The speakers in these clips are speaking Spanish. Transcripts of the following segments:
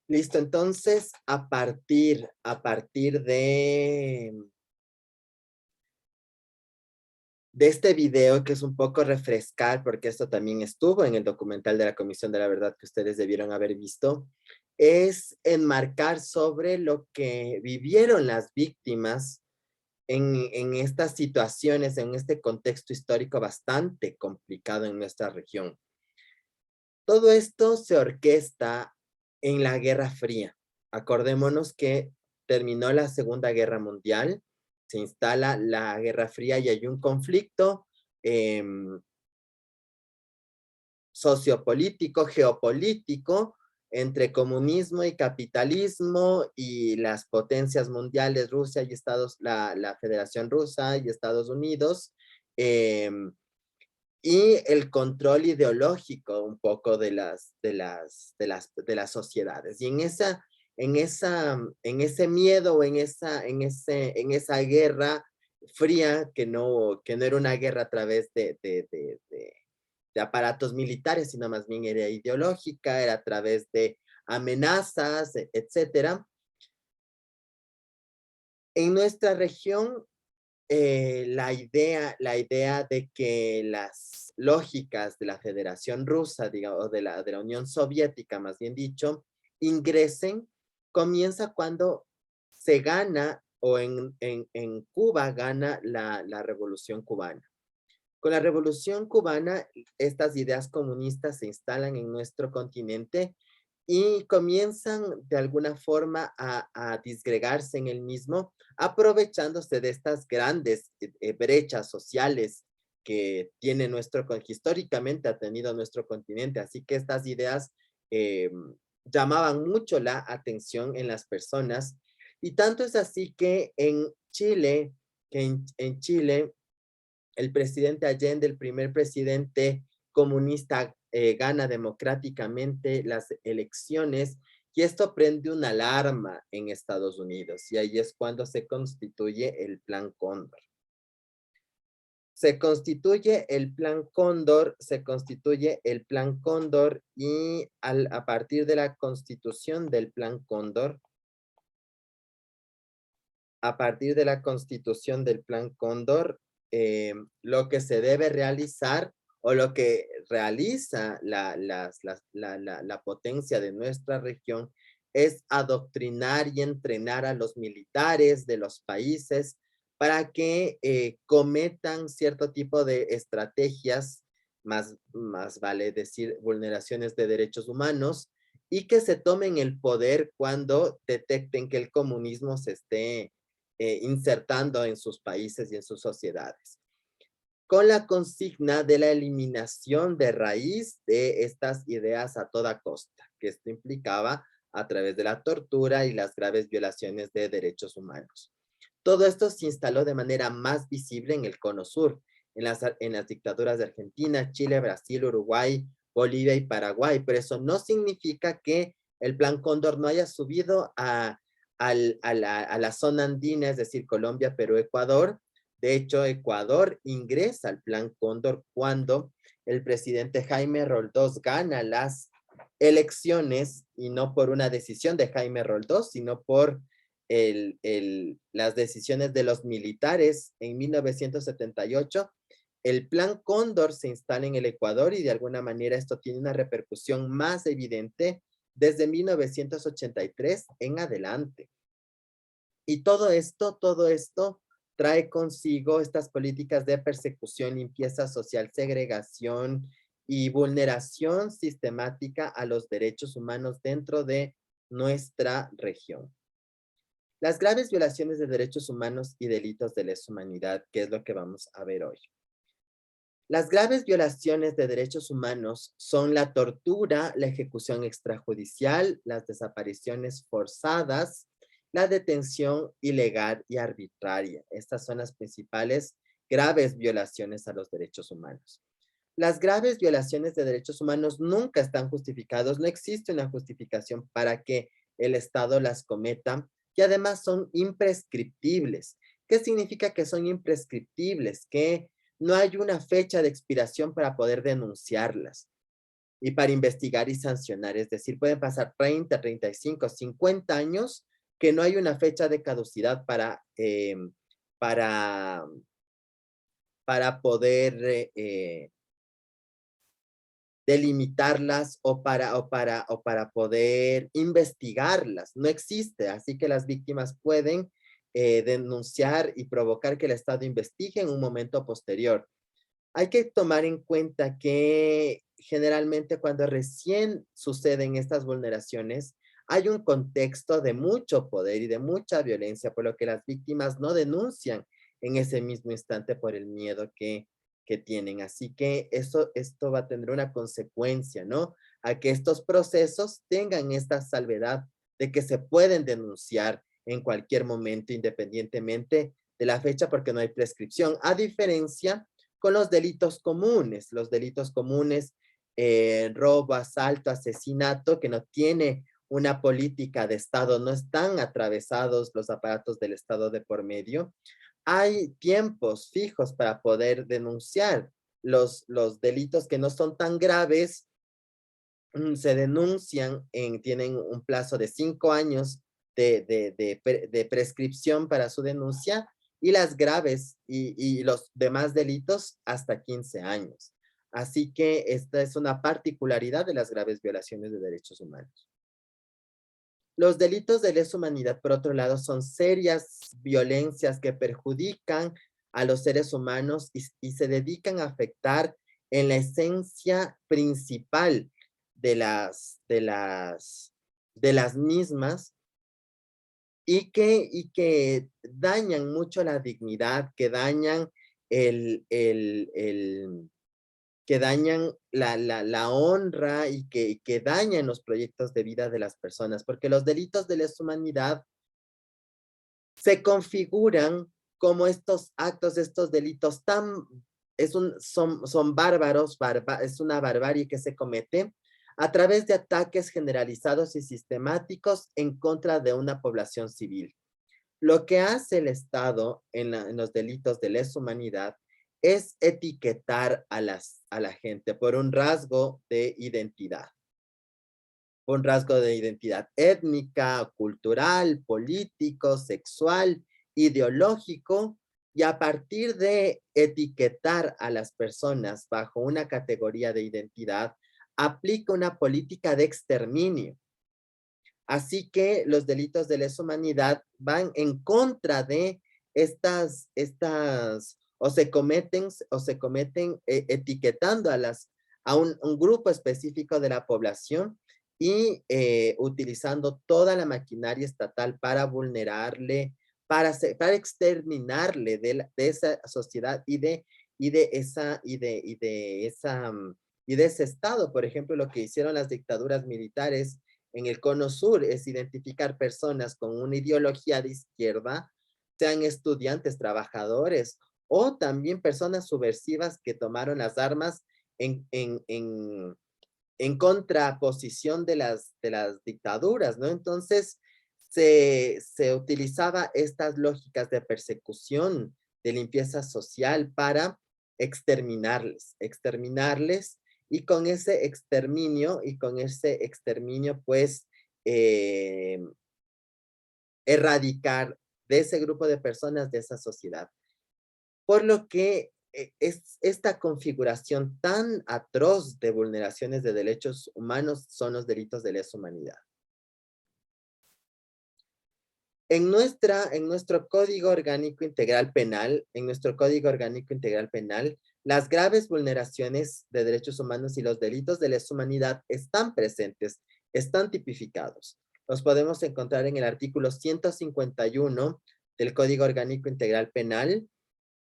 Listo, entonces, a partir de este video, que es un poco refrescar, porque esto también estuvo en el documental de la Comisión de la Verdad que ustedes debieron haber visto, es enmarcar sobre lo que vivieron las víctimas en estas situaciones, en este contexto histórico bastante complicado en nuestra región. Todo esto se orquesta en la Guerra Fría. Acordémonos que terminó la Segunda Guerra Mundial, se instala la Guerra Fría y hay un conflicto sociopolítico, geopolítico, entre comunismo y capitalismo y las potencias mundiales, Rusia y la Federación Rusa y Estados Unidos, y el control ideológico un poco de las sociedades. Y en ese miedo o en esa guerra fría, que no era una guerra a través de aparatos militares, sino más bien era ideológica, era a través de amenazas, etcétera. En nuestra región, la idea de que las lógicas de la Federación Rusa, digamos, o de la Unión Soviética, más bien dicho, ingresen, comienza cuando se gana, o en Cuba gana la Revolución Cubana. Con la Revolución Cubana, estas ideas comunistas se instalan en nuestro continente y comienzan de alguna forma a disgregarse en el mismo, aprovechándose de estas grandes brechas sociales que tiene que históricamente ha tenido nuestro continente. Así que estas ideas eh, llamaban mucho la atención en las personas. Y tanto es así que en Chile el presidente Allende, el primer presidente comunista, gana democráticamente las elecciones, y esto prende una alarma en Estados Unidos, y ahí es cuando se constituye el Plan Cóndor. Se constituye el Plan Cóndor y a partir de la constitución del Plan Cóndor, lo que se debe realizar, o lo que realiza la potencia de nuestra región, es adoctrinar y entrenar a los militares de los países para que cometan cierto tipo de estrategias, más vale decir vulneraciones de derechos humanos, y que se tomen el poder cuando detecten que el comunismo se esté insertando en sus países y en sus sociedades, con la consigna de la eliminación de raíz de estas ideas a toda costa, que esto implicaba a través de la tortura y las graves violaciones de derechos humanos. Todo esto se instaló de manera más visible en el Cono Sur, en las dictaduras de Argentina, Chile, Brasil, Uruguay, Bolivia y Paraguay, pero eso no significa que el Plan Cóndor no haya subido a la zona andina, es decir, Colombia, Perú, Ecuador. De hecho, Ecuador ingresa al Plan Cóndor cuando el presidente Jaime Roldós gana las elecciones, y no por una decisión de Jaime Roldós, sino por las decisiones de los militares en 1978. El Plan Cóndor se instala en el Ecuador, y de alguna manera esto tiene una repercusión más evidente desde 1983 en adelante. Y todo esto trae consigo estas políticas de persecución, limpieza social, segregación y vulneración sistemática a los derechos humanos dentro de nuestra región. Las graves violaciones de derechos humanos y delitos de lesa humanidad, que es lo que vamos a ver hoy. Las graves violaciones de derechos humanos son la tortura, la ejecución extrajudicial, las desapariciones forzadas, la detención ilegal y arbitraria. Estas son las principales graves violaciones a los derechos humanos. Las graves violaciones de derechos humanos nunca están justificados, no existe una justificación para que el Estado las cometa, y además son imprescriptibles. ¿Qué significa que son imprescriptibles? Que no hay una fecha de expiración para poder denunciarlas. y para investigar y sancionar. Es decir, pueden pasar 30, 35, 50 años que no hay una fecha de caducidad para, para poder delimitarlas o para poder investigarlas. No existe, así que las víctimas pueden denunciar y provocar que el Estado investigue en un momento posterior. Hay que tomar en cuenta que generalmente cuando recién suceden estas vulneraciones, hay un contexto de mucho poder y de mucha violencia, por lo que las víctimas no denuncian en ese mismo instante por el miedo que tienen. Así que esto va a tener una consecuencia, ¿no? A que estos procesos tengan esta salvedad de que se pueden denunciar en cualquier momento, independientemente de la fecha, porque no hay prescripción, a diferencia con los delitos comunes. Los delitos comunes, robo, asalto, asesinato, que no tiene una política de Estado, no están atravesados los aparatos del Estado de por medio. Hay tiempos fijos para poder denunciar los delitos que no son tan graves, se denuncian, tienen un plazo de 5 años de prescripción para su denuncia, y las graves y los demás delitos hasta 15 años. Así que esta es una particularidad de las graves violaciones de derechos humanos. Los delitos de lesa humanidad, por otro lado, son serias violencias que perjudican a los seres humanos y se dedican a afectar en la esencia principal de las mismas, y que dañan mucho la dignidad, que dañan que dañan la honra, y que dañan los proyectos de vida de las personas, porque los delitos de lesa humanidad se configuran como estos actos, estos delitos son bárbaros, es una barbarie que se comete a través de ataques generalizados y sistemáticos en contra de una población civil. Lo que hace el Estado en los delitos de lesa humanidad es etiquetar a la gente por un rasgo de identidad. Un rasgo de identidad étnica, cultural, político, sexual, ideológico, y a partir de etiquetar a las personas bajo una categoría de identidad, aplica una política de exterminio. Así que los delitos de lesa humanidad van en contra de o se cometen etiquetando a un grupo específico de la población, y utilizando toda la maquinaria estatal para vulnerarle, para exterminarle de esa sociedad y de ese estado. Por ejemplo, lo que hicieron las dictaduras militares en el cono sur es identificar personas con una ideología de izquierda, sean estudiantes, trabajadores, o también personas subversivas que tomaron las armas en contraposición de las dictaduras, ¿no? Entonces, se utilizaba estas lógicas de persecución, de limpieza social, para exterminarles, y con ese exterminio, pues, erradicar de ese grupo de personas, de esa sociedad. Por lo que es esta configuración tan atroz de vulneraciones de derechos humanos son los delitos de lesa humanidad. En nuestro Código Orgánico Integral Penal, las graves vulneraciones de derechos humanos y los delitos de lesa humanidad están presentes, están tipificados. Los podemos encontrar en el artículo 151 del Código Orgánico Integral Penal,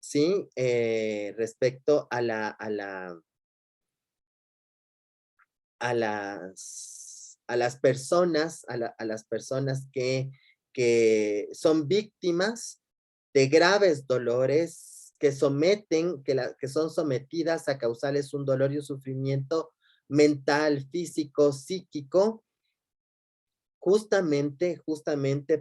¿sí? Respecto a las personas, que son víctimas de graves dolores, que son sometidas a causarles un dolor y un sufrimiento mental, físico, psíquico, justamente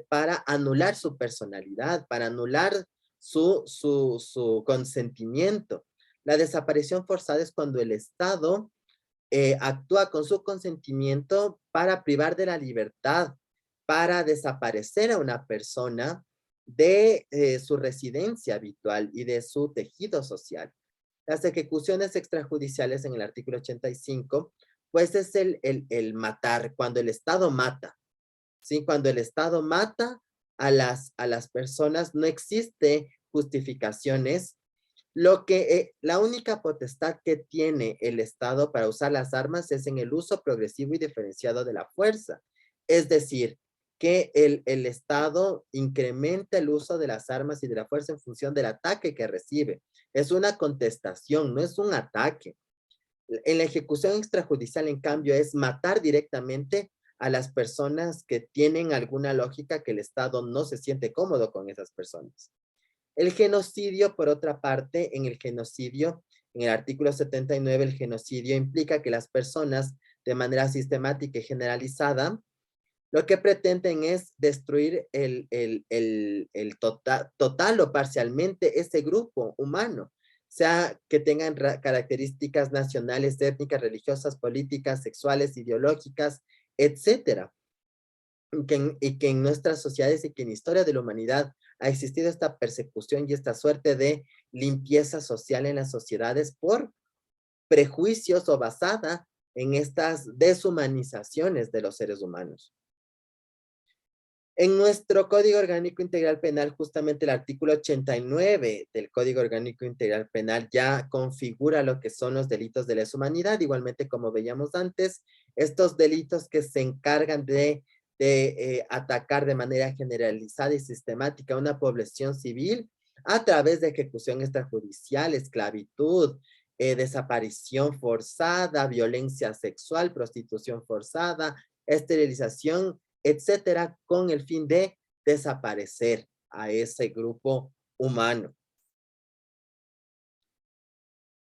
para anular su personalidad, para anular su consentimiento. La desaparición forzada es cuando el Estado actúa con su consentimiento para privar de la libertad, para desaparecer a una persona de su residencia habitual y de su tejido social. Las ejecuciones extrajudiciales en el artículo 85, pues es el matar, cuando el Estado mata, ¿sí? Cuando el Estado mata a las personas, no existe justificaciones. La única potestad que tiene el Estado para usar las armas es en el uso progresivo y diferenciado de la fuerza. Es decir, que el Estado incrementa el uso de las armas y de la fuerza en función del ataque que recibe. Es una contestación, no es un ataque. En la ejecución extrajudicial, en cambio, es matar directamente a las personas que tienen alguna lógica que el Estado no se siente cómodo con esas personas. El genocidio, por otra parte, en el genocidio, en el artículo 79, el genocidio implica que las personas, de manera sistemática y generalizada, lo que pretenden es destruir total o parcialmente ese grupo humano, sea que tengan características nacionales, étnicas, religiosas, políticas, sexuales, ideológicas, etcétera. Y que en nuestras sociedades y que en la historia de la humanidad ha existido esta persecución y esta suerte de limpieza social en las sociedades por prejuicios o basada en estas deshumanizaciones de los seres humanos. En nuestro Código Orgánico Integral Penal, justamente el artículo 89 del Código Orgánico Integral Penal ya configura lo que son los delitos de lesa humanidad, igualmente como veíamos antes, estos delitos que se encargan de atacar de manera generalizada y sistemática a una población civil a través de ejecución extrajudicial, esclavitud, desaparición forzada, violencia sexual, prostitución forzada, esterilización, etcétera, con el fin de desaparecer a ese grupo humano.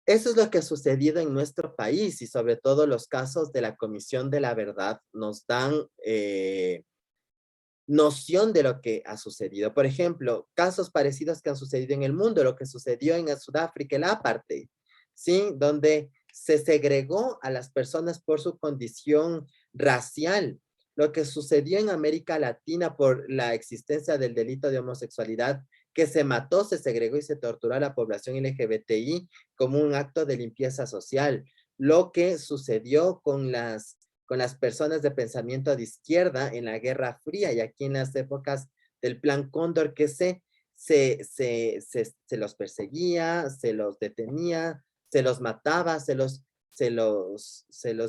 Eso es lo que ha sucedido en nuestro país y sobre todo los casos de la Comisión de la Verdad nos dan noción de lo que ha sucedido. Por ejemplo, casos parecidos que han sucedido en el mundo, lo que sucedió en Sudáfrica, el apartheid, ¿sí? Donde se segregó a las personas por su condición racial. Lo que sucedió en América Latina por la existencia del delito de homosexualidad, que se mató, se segregó y se torturó a la población LGBTI como un acto de limpieza social. Lo que sucedió con las personas de pensamiento de izquierda en la Guerra Fría y aquí en las épocas del Plan Cóndor, que se los perseguía, se los detenía, se los mataba, se los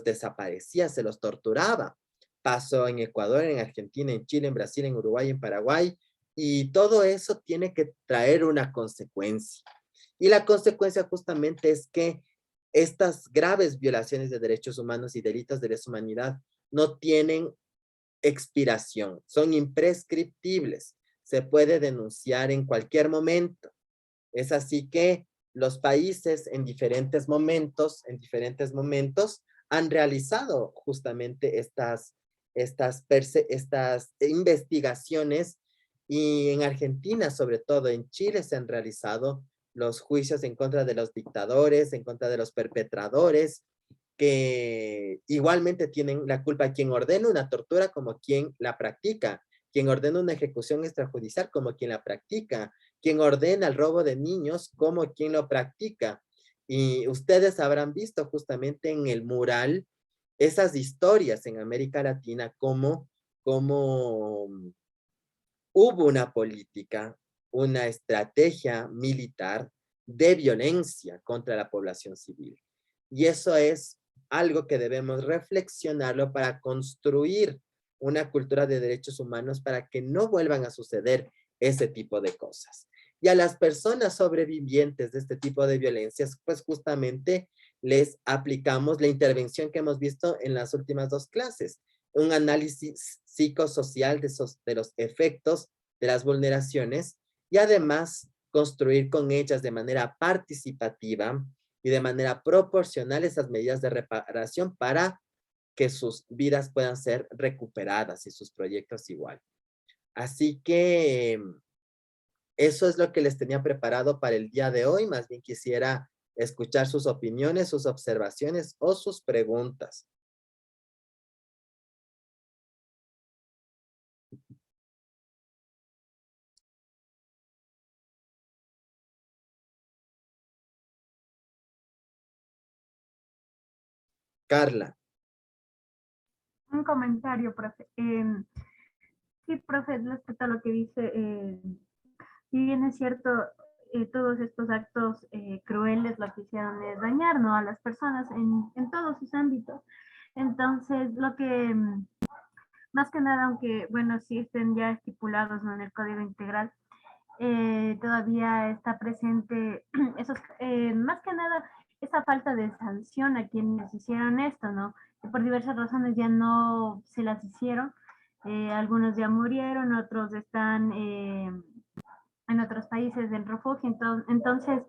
desaparecía, se los torturaba. Pasó en Ecuador, en Argentina, en Chile, en Brasil, en Uruguay, en Paraguay, y todo eso tiene que traer una consecuencia. Y la consecuencia justamente es que estas graves violaciones de derechos humanos y delitos de lesa humanidad no tienen expiración, son imprescriptibles, se puede denunciar en cualquier momento. Es así que los países en diferentes momentos han realizado justamente estas investigaciones y en Argentina, sobre todo en Chile, se han realizado los juicios en contra de los dictadores, en contra de los perpetradores, que igualmente tienen la culpa quien ordena una tortura como quien la practica, quien ordena una ejecución extrajudicial como quien la practica, quien ordena el robo de niños como quien lo practica. Y ustedes habrán visto justamente en el mural esas historias en América Latina como hubo una política, una estrategia militar de violencia contra la población civil. Y eso es algo que debemos reflexionarlo para construir una cultura de derechos humanos para que no vuelvan a suceder ese tipo de cosas. Y a las personas sobrevivientes de este tipo de violencias, pues justamente les aplicamos la intervención que hemos visto en las últimas dos clases, un análisis psicosocial de los efectos de las vulneraciones y además construir con ellas de manera participativa y de manera proporcional esas medidas de reparación para que sus vidas puedan ser recuperadas y sus proyectos igual. Así que eso es lo que les tenía preparado para el día de hoy. Más bien quisiera escuchar sus opiniones, sus observaciones o sus preguntas. Carla. Un comentario, profe. Sí, profe, respecto a lo que dice, si bien es cierto, todos estos actos crueles lo que hicieron es dañar, ¿no?, a las personas en todos sus ámbitos. Entonces, lo que, más que nada, aunque, bueno, sí estén ya estipulados, ¿no?, en el Código Integral, todavía está presente esos, más que nada, esa falta de sanción a quienes hicieron esto, ¿no? Que por diversas razones ya no se las hicieron. Algunos ya murieron, otros están en otros países del refugio. Entonces,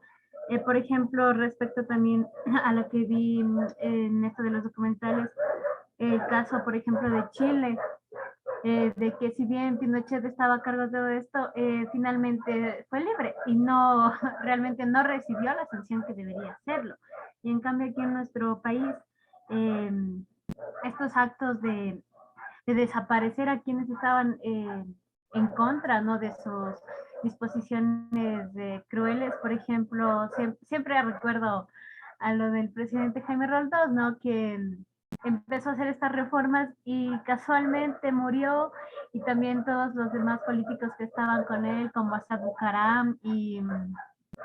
por ejemplo, respecto también a lo que vi en esto de los documentales, el caso, por ejemplo, de Chile, de que si bien Pinochet estaba a cargo de todo esto, finalmente fue libre y no, realmente no recibió la sanción que debería hacerlo. Y en cambio aquí en nuestro país, eh, estos actos de desaparecer a quienes estaban en contra, ¿no?, de sus disposiciones crueles. Por ejemplo, siempre recuerdo a lo del presidente Jaime Roldós, ¿no?, que empezó a hacer estas reformas y casualmente murió, y también todos los demás políticos que estaban con él, como Assad Bucaram y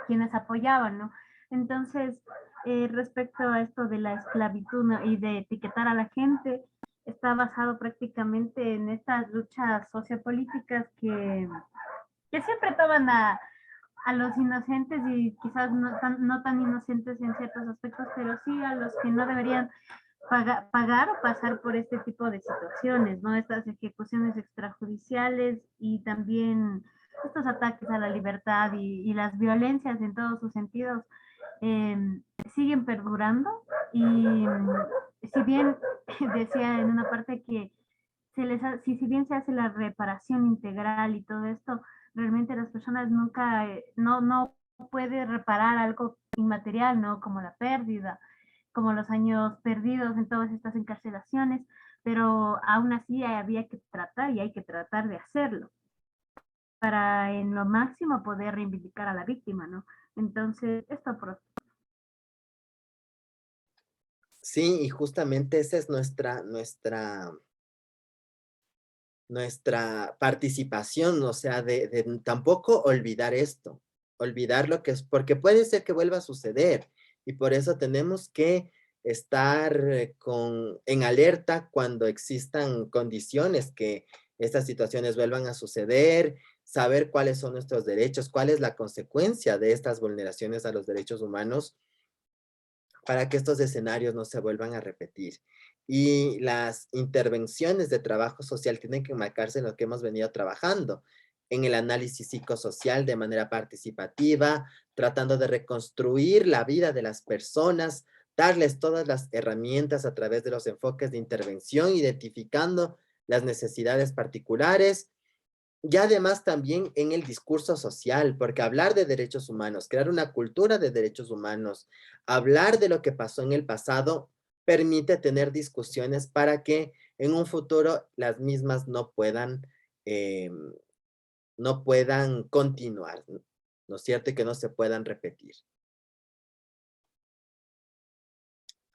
quienes apoyaban, ¿no? Entonces, respecto a esto de la esclavitud, ¿no?, y de etiquetar a la gente, está basado prácticamente en estas luchas sociopolíticas que siempre toman a los inocentes, y quizás no tan inocentes en ciertos aspectos, pero sí a los que no deberían pagar o pasar por este tipo de situaciones, ¿no? Estas ejecuciones extrajudiciales y también estos ataques a la libertad y las violencias en todos sus sentidos eh, siguen perdurando. Y si bien decía en una parte que si bien se hace la reparación integral y todo esto, realmente las personas nunca, no puede reparar algo inmaterial, ¿no?, como la pérdida, como los años perdidos en todas estas encarcelaciones, pero aún así había que tratar y hay que tratar de hacerlo para en lo máximo poder reivindicar a la víctima, ¿no? Entonces, esto por... Sí, y justamente esa es nuestra participación, o sea, de tampoco olvidar esto, olvidar lo que es, porque puede ser que vuelva a suceder, y por eso tenemos que estar en alerta cuando existan condiciones que estas situaciones vuelvan a suceder, saber cuáles son nuestros derechos, cuál es la consecuencia de estas vulneraciones a los derechos humanos, para que estos escenarios no se vuelvan a repetir. Y las intervenciones de trabajo social tienen que marcarse en lo que hemos venido trabajando, en el análisis psicosocial de manera participativa, tratando de reconstruir la vida de las personas, darles todas las herramientas a través de los enfoques de intervención, identificando las necesidades particulares, y además también en el discurso social, porque hablar de derechos humanos, crear una cultura de derechos humanos, hablar de lo que pasó en el pasado, permite tener discusiones para que en un futuro las mismas eh, no puedan continuar, ¿no es cierto? Y que no se puedan repetir.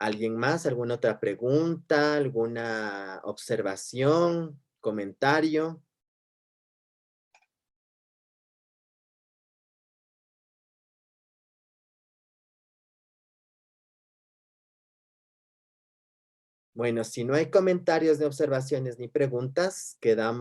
¿Alguien más? ¿Alguna otra pregunta? ¿Alguna observación? ¿Comentario? Bueno, si no hay comentarios ni observaciones ni preguntas, quedamos